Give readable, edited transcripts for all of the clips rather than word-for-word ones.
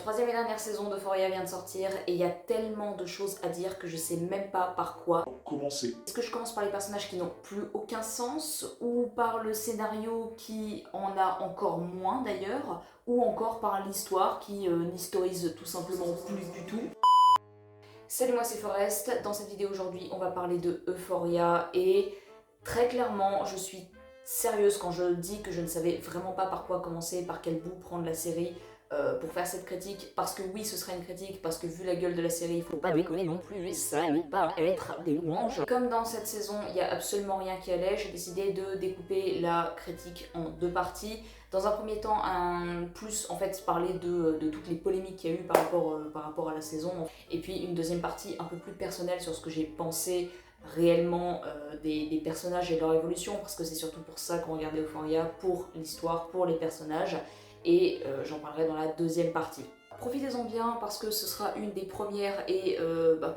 troisième et dernière saison d'Euphoria vient de sortir et il y a tellement de choses à dire que je sais même pas par quoi commencer. Est-ce que je commence par les personnages qui n'ont plus aucun sens ou par le scénario qui en a encore moins d'ailleurs ou encore par l'histoire qui n'historise tout simplement plus du tout. Salut, moi c'est Forest. Dans cette vidéo aujourd'hui on va parler de Euphoria et très clairement je suis sérieuse quand je dis que je ne savais vraiment pas par quoi commencer, par quel bout prendre la série pour faire cette critique, parce que oui ce serait une critique, parce que vu la gueule de la série il faut pas déconner non plus, ça n'est pas être des louanges. Comme dans cette saison il n'y a absolument rien qui allait, j'ai décidé de découper la critique en deux parties. Dans un premier temps, plus en fait parler de toutes les polémiques qu'il y a eu par rapport à la saison, et puis une deuxième partie un peu plus personnelle sur ce que j'ai pensé réellement des personnages et de leur évolution, parce que c'est surtout pour ça qu'on regardait Euphoria, pour l'histoire, pour les personnages, et j'en parlerai dans la deuxième partie. Profitez-en bien parce que ce sera une des premières et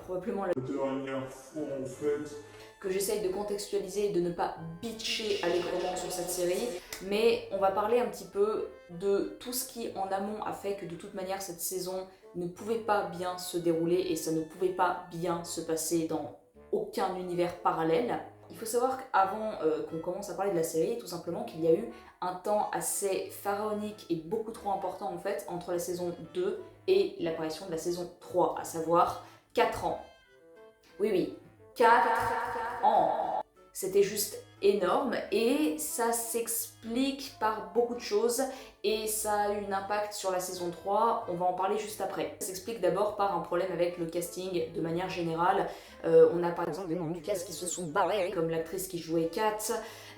probablement la Dernière fois en fait. que j'essaye de contextualiser et de ne pas bitcher allègrement sur cette série, mais on va parler un petit peu de tout ce qui en amont a fait que de toute manière cette saison ne pouvait pas bien se dérouler et ça ne pouvait pas bien se passer dans aucun univers parallèle. Il faut savoir qu'avant qu'on commence à parler de la série, tout simplement qu'il y a eu un temps assez pharaonique et beaucoup trop important en fait entre la saison 2 et l'apparition de la saison 3, à savoir 4 ans. Oui, 4 ans. C'était juste énorme et ça s'explique par beaucoup de choses et ça a eu un impact sur la saison 3, on va en parler juste après. Ça s'explique d'abord par un problème avec le casting de manière générale. On a par exemple des membres du cast qui se sont barrés, comme l'actrice qui jouait Kat,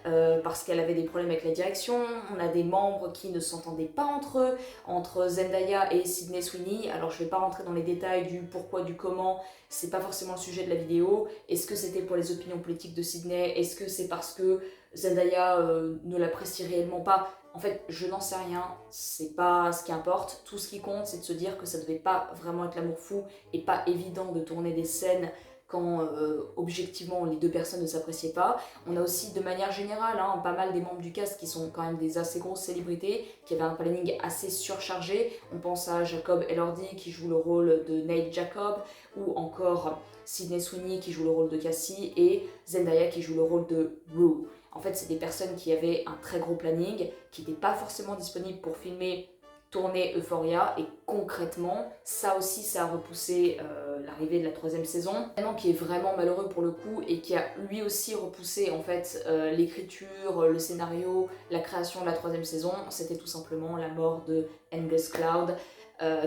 parce qu'elle avait des problèmes avec la direction. On a des membres qui ne s'entendaient pas entre eux, entre Zendaya et Sydney Sweeney. Alors je vais pas rentrer dans les détails du pourquoi, du comment, c'est pas forcément le sujet de la vidéo. Est-ce que c'était pour les opinions politiques de Sydney? Est-ce que c'est parce que Zendaya ne l'apprécie réellement pas? En fait, je n'en sais rien, c'est pas ce qui importe. Tout ce qui compte, c'est de se dire que ça devait pas vraiment être l'amour fou et pas évident de tourner des scènes quand objectivement les deux personnes ne s'appréciaient pas. On a aussi de manière générale pas mal des membres du cast qui sont quand même des assez grosses célébrités, qui avaient un planning assez surchargé. On pense à Jacob Elordi qui joue le rôle de Nate Jacob, ou encore Sydney Sweeney qui joue le rôle de Cassie et Zendaya qui joue le rôle de Rue. En fait, c'est des personnes qui avaient un très gros planning, qui n'étaient pas forcément disponibles pour filmer, tourner Euphoria, et concrètement, ça aussi, ça a repoussé l'arrivée de la troisième saison. Un qui est vraiment malheureux pour le coup et qui a lui aussi repoussé en fait l'écriture, le scénario, la création de la troisième saison, c'était tout simplement la mort de Angus Cloud.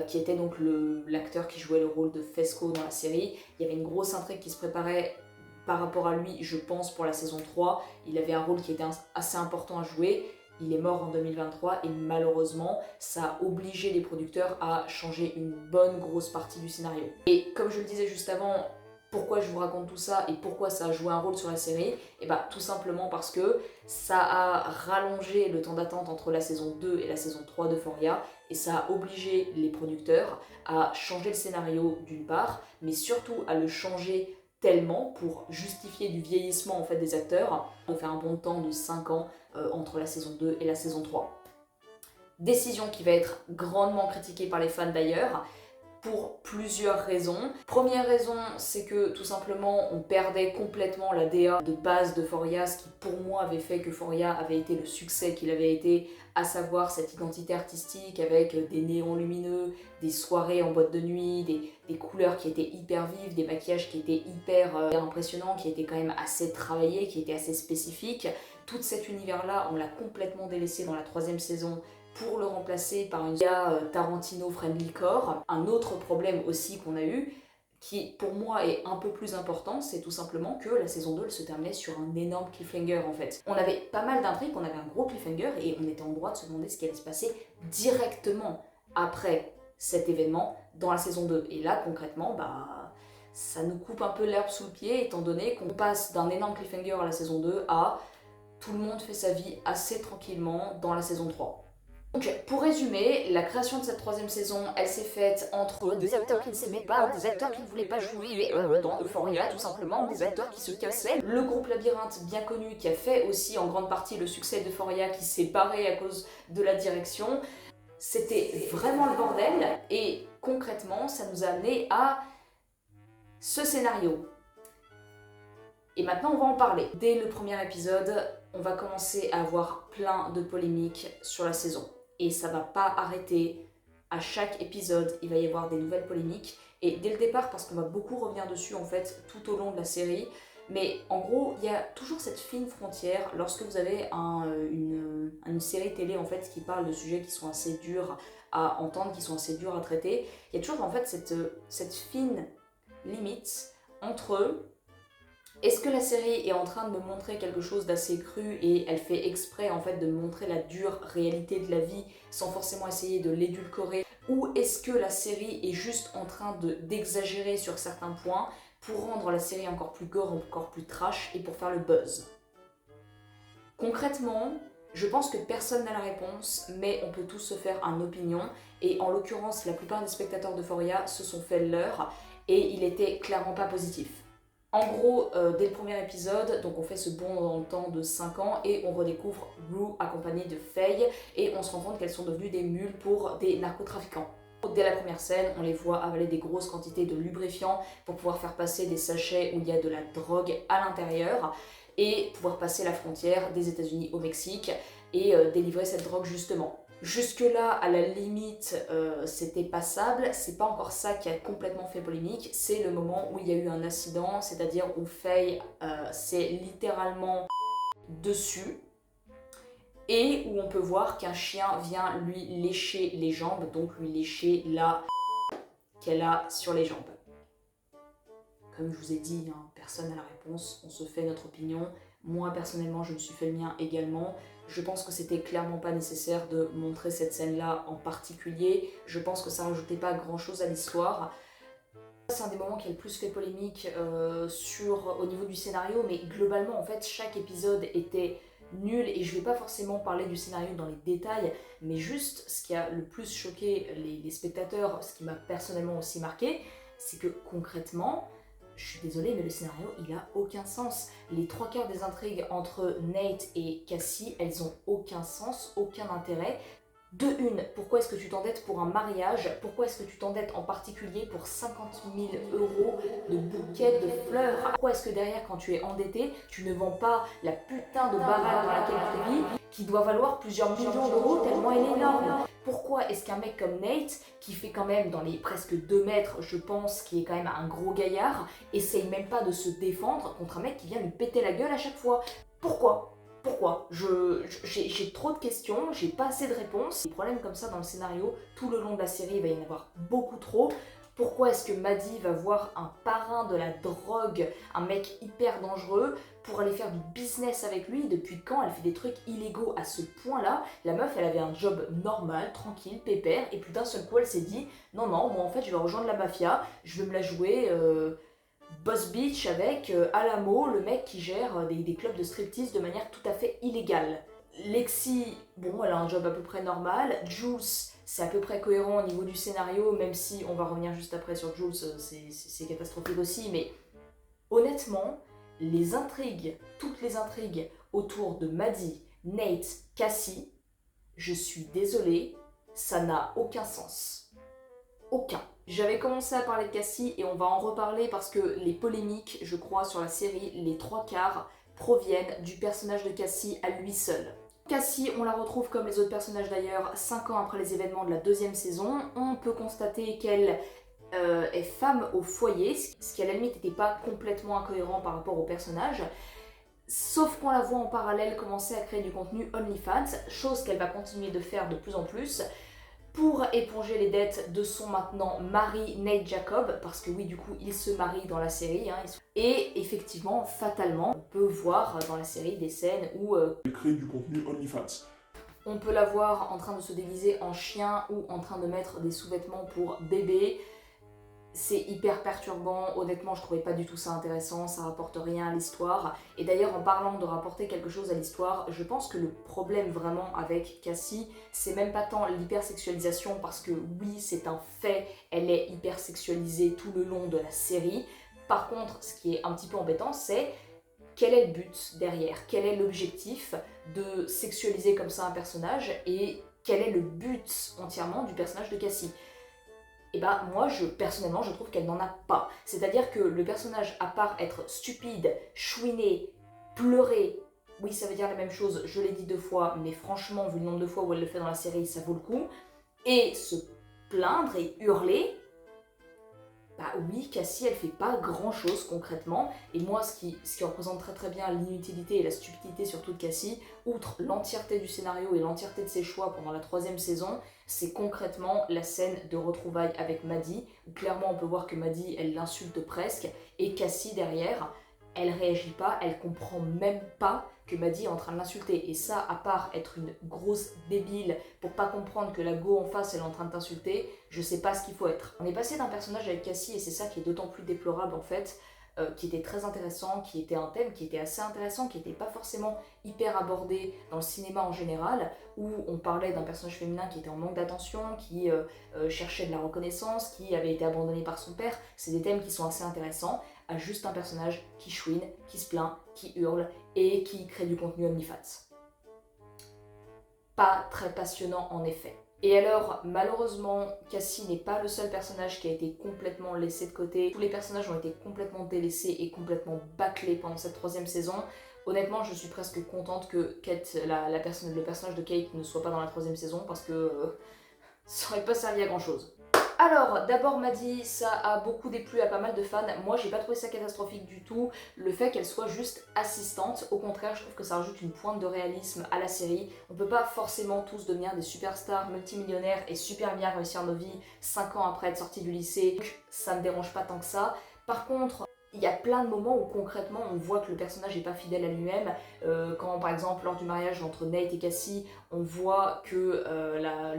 Qui était donc l'acteur qui jouait le rôle de Fesco dans la série. Il y avait une grosse intrigue qui se préparait par rapport à lui, je pense, pour la saison 3. Il avait un rôle qui était assez important à jouer. Il est mort en 2023 et malheureusement, ça a obligé les producteurs à changer une bonne grosse partie du scénario. Et comme je le disais juste avant, pourquoi je vous raconte tout ça et pourquoi ça a joué un rôle sur la série? Et bah tout simplement parce que ça a rallongé le temps d'attente entre la saison 2 et la saison 3 d'Euphoria et ça a obligé les producteurs à changer le scénario d'une part, mais surtout à le changer tellement pour justifier du vieillissement en fait des acteurs, de faire un bon temps de 5 ans entre la saison 2 et la saison 3. Décision qui va être grandement critiquée par les fans d'ailleurs, pour plusieurs raisons. Première raison, c'est que tout simplement on perdait complètement la DA de base d'Euphoria, ce qui pour moi avait fait qu'Euphoria avait été le succès qu'il avait été, à savoir cette identité artistique avec des néons lumineux, des soirées en boîte de nuit, des couleurs qui étaient hyper vives, des maquillages qui étaient hyper impressionnants, qui étaient quand même assez travaillés, qui étaient assez spécifiques. Tout cet univers-là, on l'a complètement délaissé dans la troisième saison pour le remplacer par une Tarantino Friendly Core. Un autre problème aussi qu'on a eu, qui pour moi est un peu plus important, c'est tout simplement que la saison 2 elle se terminait sur un énorme cliffhanger en fait. On avait pas mal d'intrigues, on avait un gros cliffhanger et on était en droit de se demander ce qui allait se passer directement après cet événement dans la saison 2. Et là concrètement, ça nous coupe un peu l'herbe sous le pied étant donné qu'on passe d'un énorme cliffhanger à la saison 2 à tout le monde fait sa vie assez tranquillement dans la saison 3. Donc pour résumer, la création de cette troisième saison, elle s'est faite entre des acteurs qui ne s'aimaient pas, des acteurs qui ne voulaient pas jouer dans Euphoria tout simplement, des acteurs qui se cassaient. Le groupe Labyrinthe, bien connu, qui a fait aussi en grande partie le succès d'Euphoria, qui s'est barré à cause de la direction. C'était vraiment le bordel et concrètement, ça nous a amené à ce scénario. Et maintenant, on va en parler. Dès le premier épisode, on va commencer à avoir plein de polémiques sur la saison. Et ça va pas arrêter. À chaque épisode, il va y avoir des nouvelles polémiques. Et dès le départ, parce qu'on va beaucoup revenir dessus en fait tout au long de la série, mais en gros, il y a toujours cette fine frontière lorsque vous avez une série télé en fait qui parle de sujets qui sont assez durs à entendre, qui sont assez durs à traiter. Il y a toujours en fait cette fine limite entre est-ce que la série est en train de me montrer quelque chose d'assez cru et elle fait exprès en fait de me montrer la dure réalité de la vie sans forcément essayer de l'édulcorer, ou est-ce que la série est juste en train d'exagérer sur certains points pour rendre la série encore plus gore, encore plus trash et pour faire le buzz. Concrètement, je pense que personne n'a la réponse, mais on peut tous se faire une opinion, et en l'occurrence, la plupart des spectateurs d'Euphoria se sont fait leur, et il était clairement pas positif. En gros, dès le premier épisode, donc on fait ce bond dans le temps de 5 ans et on redécouvre Rue accompagnée de Faye et on se rend compte qu'elles sont devenues des mules pour des narcotrafiquants. Dès la première scène, on les voit avaler des grosses quantités de lubrifiants pour pouvoir faire passer des sachets où il y a de la drogue à l'intérieur et pouvoir passer la frontière des États-Unis au Mexique et délivrer cette drogue justement. Jusque-là, à la limite, c'était passable. C'est pas encore ça qui a complètement fait polémique. C'est le moment où il y a eu un accident, c'est-à-dire où Faye s'est littéralement dessus et où on peut voir qu'un chien vient lui lécher les jambes, donc lui lécher la qu'elle a sur les jambes. Comme je vous ai dit, hein, personne n'a la réponse, on se fait notre opinion. Moi, personnellement, je me suis fait le mien également. Je pense que c'était clairement pas nécessaire de montrer cette scène-là en particulier. Je pense que ça rajoutait pas grand-chose à l'histoire. C'est un des moments qui a le plus fait polémique au niveau du scénario, mais globalement, en fait, chaque épisode était nul, et je vais pas forcément parler du scénario dans les détails, mais juste ce qui a le plus choqué les spectateurs, ce qui m'a personnellement aussi marqué, c'est que concrètement, je suis désolée, mais le scénario, il a aucun sens. Les 3/4 des intrigues entre Nate et Cassie, elles ont aucun sens, aucun intérêt. De une, pourquoi est-ce que tu t'endettes pour un mariage? Pourquoi est-ce que tu t'endettes en particulier pour 50 000 € de bouquets de fleurs? Pourquoi est-ce que derrière, quand tu es endetté, tu ne vends pas la putain de baraque dans laquelle tu vis, qui doit valoir plusieurs millions d'euros tellement elle est énorme? Pourquoi est-ce qu'un mec comme Nate, qui fait quand même dans les presque 2 mètres, je pense, qui est quand même un gros gaillard, essaye même pas de se défendre contre un mec qui vient lui péter la gueule à chaque fois? Pourquoi? Pourquoi? J'ai trop de questions, j'ai pas assez de réponses. Des problèmes comme ça dans le scénario, tout le long de la série, il va y en avoir beaucoup trop. Pourquoi est-ce que Maddie va voir un parrain de la drogue, un mec hyper dangereux, pour aller faire du business avec lui? Depuis quand elle fait des trucs illégaux à ce point-là? La meuf, elle avait un job normal, tranquille, pépère, et puis d'un seul coup, elle s'est dit « Non, non, moi en fait, je vais rejoindre la mafia, je vais me la jouer... Boss Bitch avec Alamo, le mec qui gère des clubs de striptease de manière tout à fait illégale. Lexi, bon, elle a un job à peu près normal. Jules, c'est à peu près cohérent au niveau du scénario, même si on va revenir juste après sur Jules, c'est catastrophique aussi, mais honnêtement, les intrigues, toutes les intrigues autour de Maddie, Nate, Cassie, je suis désolée, ça n'a aucun sens. Aucun. J'avais commencé à parler de Cassie et on va en reparler parce que les polémiques, je crois, sur la série, les 3/4 proviennent du personnage de Cassie à lui seul. Cassie, on la retrouve comme les autres personnages d'ailleurs, 5 ans après les événements de la 2e saison. On peut constater qu'elle est femme au foyer, ce qui à la limite n'était pas complètement incohérent par rapport au personnage. Sauf qu'on la voit en parallèle commencer à créer du contenu OnlyFans, chose qu'elle va continuer de faire de plus en plus, pour éponger les dettes de son maintenant mari Nate Jacob, parce que oui, du coup, il se marie dans la série. Hein, et effectivement, fatalement, on peut voir dans la série des scènes où Elle crée du contenu OnlyFans. on peut la voir en train de se déguiser en chien ou en train de mettre des sous-vêtements pour bébé. C'est hyper perturbant, honnêtement je trouvais pas du tout ça intéressant, ça rapporte rien à l'histoire. Et d'ailleurs en parlant de rapporter quelque chose à l'histoire, je pense que le problème vraiment avec Cassie, c'est même pas tant l'hypersexualisation, parce que oui c'est un fait, elle est hypersexualisée tout le long de la série. Par contre, ce qui est un petit peu embêtant, c'est quel est le but derrière, quel est l'objectif de sexualiser comme ça un personnage, et quel est le but entièrement du personnage de Cassie. et bah moi personnellement je trouve qu'elle n'en a pas. C'est-à-dire que le personnage, à part être stupide, chouiner, pleurer, oui ça veut dire la même chose, je l'ai dit 2 fois, mais franchement vu le nombre de fois où elle le fait dans la série, ça vaut le coup, et se plaindre et hurler, bah oui, Cassie, elle fait pas grand chose concrètement, et moi ce qui représente très très bien l'inutilité et la stupidité surtout de Cassie, outre l'entièreté du scénario et l'entièreté de ses choix pendant la 3e saison, c'est concrètement la scène de retrouvailles avec Maddie, où clairement on peut voir que Maddie, elle l'insulte presque, et Cassie derrière, elle réagit pas, elle comprend même pas que Maddie est en train de l'insulter. Et ça, à part être une grosse débile pour pas comprendre que la go en face, elle est en train de t'insulter, je sais pas ce qu'il faut être. On est passé d'un personnage avec Cassie, et c'est ça qui est d'autant plus déplorable en fait, qui était très intéressant, qui était un thème qui était assez intéressant, qui n'était pas forcément hyper abordé dans le cinéma en général, où on parlait d'un personnage féminin qui était en manque d'attention, qui cherchait de la reconnaissance, qui avait été abandonné par son père. C'est des thèmes qui sont assez intéressants, à juste un personnage qui chouine, qui se plaint, qui hurle et qui crée du contenu OnlyFans. Pas très passionnant en effet. Et alors, malheureusement, Cassie n'est pas le seul personnage qui a été complètement laissé de côté. Tous les personnages ont été complètement délaissés et complètement bâclés pendant cette 3e saison. Honnêtement, je suis presque contente que Kate, le personnage de Kate ne soit pas dans la 3e saison parce que ça aurait pas servi à grand chose. Alors, d'abord Maddie, ça a beaucoup déplu à pas mal de fans. Moi, j'ai pas trouvé ça catastrophique du tout, le fait qu'elle soit juste assistante. Au contraire, je trouve que ça rajoute une pointe de réalisme à la série. On peut pas forcément tous devenir des superstars multimillionnaires et super bien réussir nos vies 5 ans après être sortis du lycée. Donc, ça me dérange pas tant que ça. Par contre, il y a plein de moments où concrètement on voit que le personnage n'est pas fidèle à lui-même. Quand par exemple lors du mariage entre Nate et Cassie, on voit que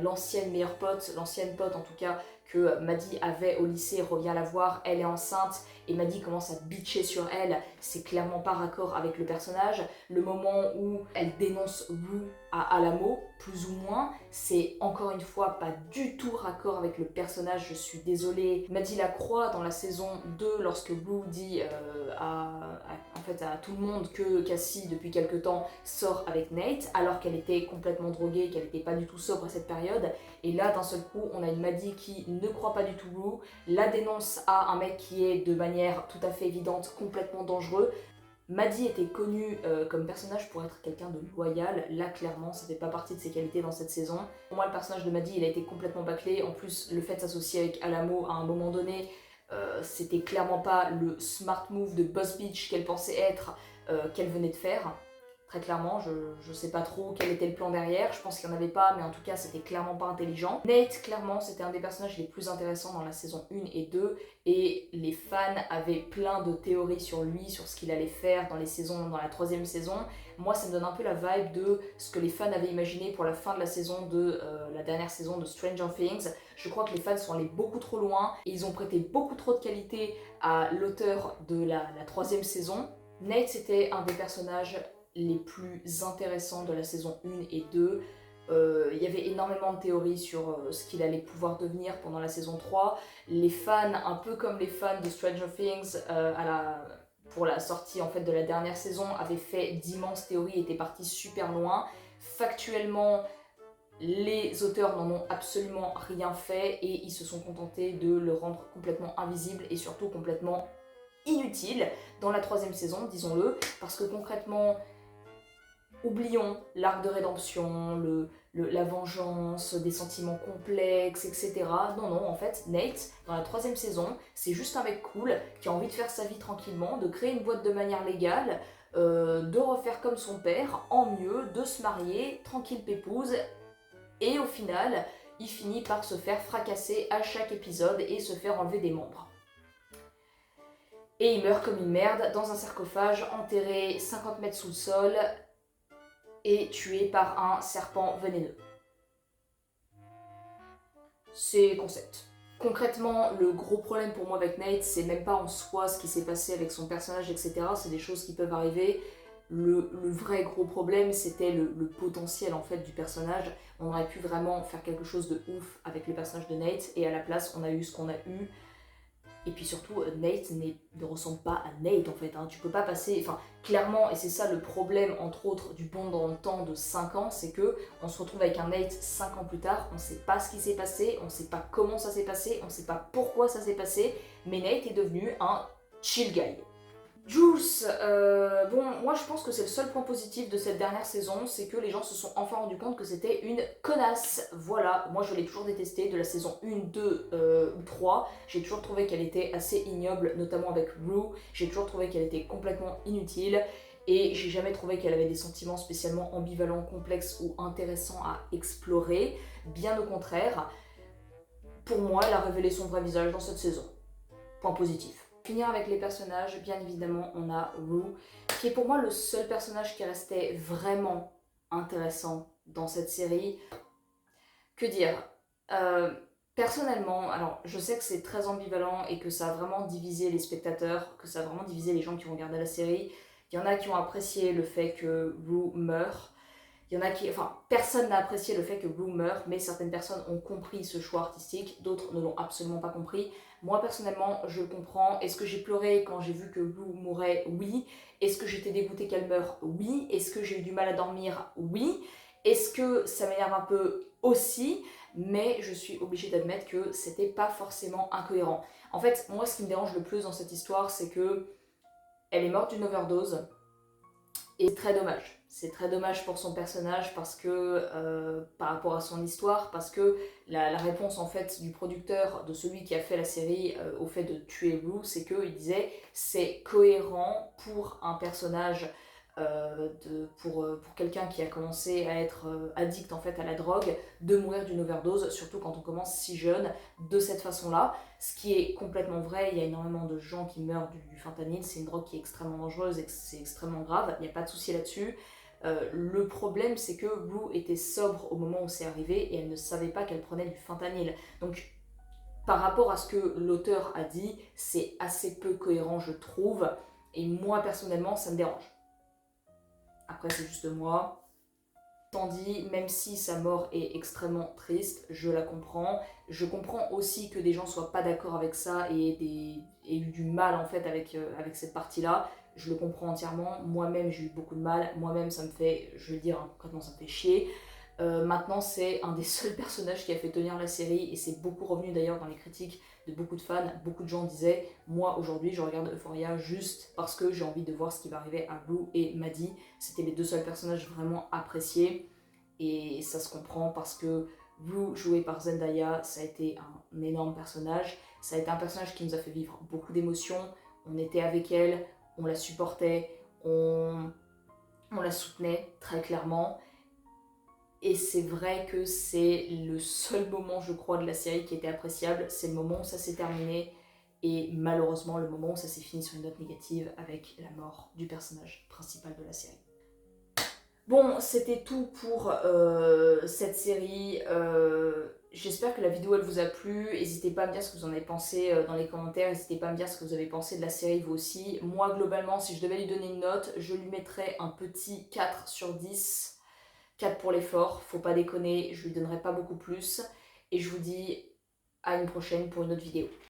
l'ancienne meilleure pote, l'ancienne pote en tout cas, que Maddie avait au lycée revient la voir, elle est enceinte et Maddie commence à bitcher sur elle, c'est clairement pas raccord avec le personnage. Le moment où elle dénonce Rue à Alamo, plus ou moins, c'est encore une fois pas du tout raccord avec le personnage, je suis désolée. Maddie la croit dans la saison 2 lorsque Rue dit à tout le monde que Cassie depuis quelque temps sort avec Nate alors qu'elle était complètement droguée, qu'elle n'était pas du tout sobre à cette période. Et là d'un seul coup on a une Maddie qui ne croit pas du tout Rue, la dénonce à un mec qui est de manière tout à fait évidente complètement dangereux. Maddie était connue comme personnage pour être quelqu'un de loyal, là clairement ça fait pas partie de ses qualités dans cette saison. Pour moi le personnage de Maddie il a été complètement bâclé, en plus le fait de s'associer avec Alamo à un moment donné, c'était clairement pas le smart move de boss bitch qu'elle pensait être, qu'elle venait de faire. Très clairement, je sais pas trop quel était le plan derrière, je pense qu'il n'y en avait pas, mais en tout cas c'était clairement pas intelligent. Nate, clairement, c'était un des personnages les plus intéressants dans la saison 1 et 2, et les fans avaient plein de théories sur lui, sur ce qu'il allait faire dans la 3e saison. Moi ça me donne un peu la vibe de ce que les fans avaient imaginé pour la fin de la dernière saison de Stranger Things. Je crois que les fans sont allés beaucoup trop loin, et ils ont prêté beaucoup trop de qualité à l'auteur de la 3e saison. Nate c'était un des personnages les plus intéressants de la saison 1 et 2. Il y avait énormément de théories sur ce qu'il allait pouvoir devenir pendant la saison 3. Les fans, un peu comme les fans de Stranger Things pour la sortie en fait de la dernière saison, avaient fait d'immenses théories, étaient partis super loin. Factuellement, les auteurs n'en ont absolument rien fait et ils se sont contentés de le rendre complètement invisible et surtout complètement inutile dans la 3e saison, disons-le, parce que concrètement, oublions l'arc de rédemption, la vengeance, des sentiments complexes, etc. Non, en fait, Nate, dans la 3e saison, c'est juste un mec cool qui a envie de faire sa vie tranquillement, de créer une boîte de manière légale, de refaire comme son père, en mieux, de se marier, tranquille pépouze, et au final, il finit par se faire fracasser à chaque épisode et se faire enlever des membres. Et il meurt comme une merde dans un sarcophage, enterré 50 mètres sous le sol, et tué par un serpent vénéneux. C'est concept. Concrètement, le gros problème pour moi avec Nate, c'est même pas en soi ce qui s'est passé avec son personnage, etc. C'est des choses qui peuvent arriver. Le vrai gros problème, c'était le potentiel en fait du personnage. On aurait pu vraiment faire quelque chose de ouf avec le personnage de Nate, et à la place, on a eu ce qu'on a eu. Et puis surtout, Nate ne ressemble pas à Nate en fait, hein. Tu peux pas passer, enfin clairement, et c'est ça le problème entre autres du bond dans le temps de 5 ans, c'est que on se retrouve avec un Nate 5 ans plus tard, on sait pas ce qui s'est passé, on sait pas comment ça s'est passé, on sait pas pourquoi ça s'est passé, mais Nate est devenu un chill guy. Juice, bon, moi je pense que c'est le seul point positif de cette dernière saison, c'est que les gens se sont enfin rendus compte que c'était une connasse. Voilà, moi je l'ai toujours détestée de la saison 1, 2 ou 3. J'ai toujours trouvé qu'elle était assez ignoble, notamment avec Rue. J'ai toujours trouvé qu'elle était complètement inutile. Et j'ai jamais trouvé qu'elle avait des sentiments spécialement ambivalents, complexes ou intéressants à explorer. Bien au contraire, pour moi, elle a révélé son vrai visage dans cette saison. Point positif. Finir avec les personnages, bien évidemment, on a Rue, qui est pour moi le seul personnage qui restait vraiment intéressant dans cette série. Que dire Personnellement, alors je sais que c'est très ambivalent et que ça a vraiment divisé les spectateurs, que ça a vraiment divisé les gens qui ont regardé la série. Il y en a qui ont apprécié le fait que Rue meure. Il y en a qui... Enfin, personne n'a apprécié le fait que Blue meure, mais certaines personnes ont compris ce choix artistique, d'autres ne l'ont absolument pas compris. Moi, personnellement, je le comprends. Est-ce que j'ai pleuré quand j'ai vu que Blue mourait? Oui. Est-ce que j'étais dégoûtée qu'elle meure? Oui. Est-ce que j'ai eu du mal à dormir? Oui. Est-ce que ça m'énerve un peu? Aussi. Mais je suis obligée d'admettre que c'était pas forcément incohérent. En fait, moi, ce qui me dérange le plus dans cette histoire, c'est que elle est morte d'une overdose. Et c'est très dommage. C'est très dommage pour son personnage parce que, par rapport à son histoire, parce que la réponse en fait du producteur, de celui qui a fait la série au fait de tuer Rue, c'est qu'il disait c'est cohérent pour un personnage, pour quelqu'un qui a commencé à être addict en fait à la drogue, de mourir d'une overdose, surtout quand on commence si jeune, de cette façon-là. Ce qui est complètement vrai, il y a énormément de gens qui meurent du fentanyl, c'est une drogue qui est extrêmement dangereuse et c'est extrêmement grave, il n'y a pas de souci là-dessus. Le problème c'est que Rue était sobre au moment où c'est arrivé et elle ne savait pas qu'elle prenait du fentanyl. Donc par rapport à ce que l'auteur a dit, c'est assez peu cohérent je trouve, et moi personnellement ça me dérange. Après c'est juste moi. Tandis, même si sa mort est extrêmement triste, je la comprends. Je comprends aussi que des gens soient pas d'accord avec ça et aient eu du mal en fait avec cette partie-là. Je le comprends entièrement. Moi-même, j'ai eu beaucoup de mal. Moi-même, ça me fait, je vais le dire hein, concrètement, ça me fait chier. Maintenant, c'est un des seuls personnages qui a fait tenir la série et c'est beaucoup revenu d'ailleurs dans les critiques de beaucoup de fans. Beaucoup de gens disaient moi aujourd'hui je regarde Euphoria juste parce que j'ai envie de voir ce qui va arriver à Blue et Maddie. C'était les deux seuls personnages vraiment appréciés et ça se comprend parce que Blue jouée par Zendaya, ça a été un énorme personnage. Ça a été un personnage qui nous a fait vivre beaucoup d'émotions. On était avec elle, on la supportait, on la soutenait très clairement. Et c'est vrai que c'est le seul moment, je crois, de la série qui était appréciable. C'est le moment où ça s'est terminé et malheureusement le moment où ça s'est fini sur une note négative avec la mort du personnage principal de la série. Bon, c'était tout pour cette série. J'espère que la vidéo elle vous a plu. N'hésitez pas à me dire ce que vous en avez pensé dans les commentaires. N'hésitez pas à me dire ce que vous avez pensé de la série vous aussi. Moi, globalement, si je devais lui donner une note, je lui mettrais un petit 4 sur 10. 4 pour l'effort, faut pas déconner, je lui donnerai pas beaucoup plus. Et je vous dis à une prochaine pour une autre vidéo.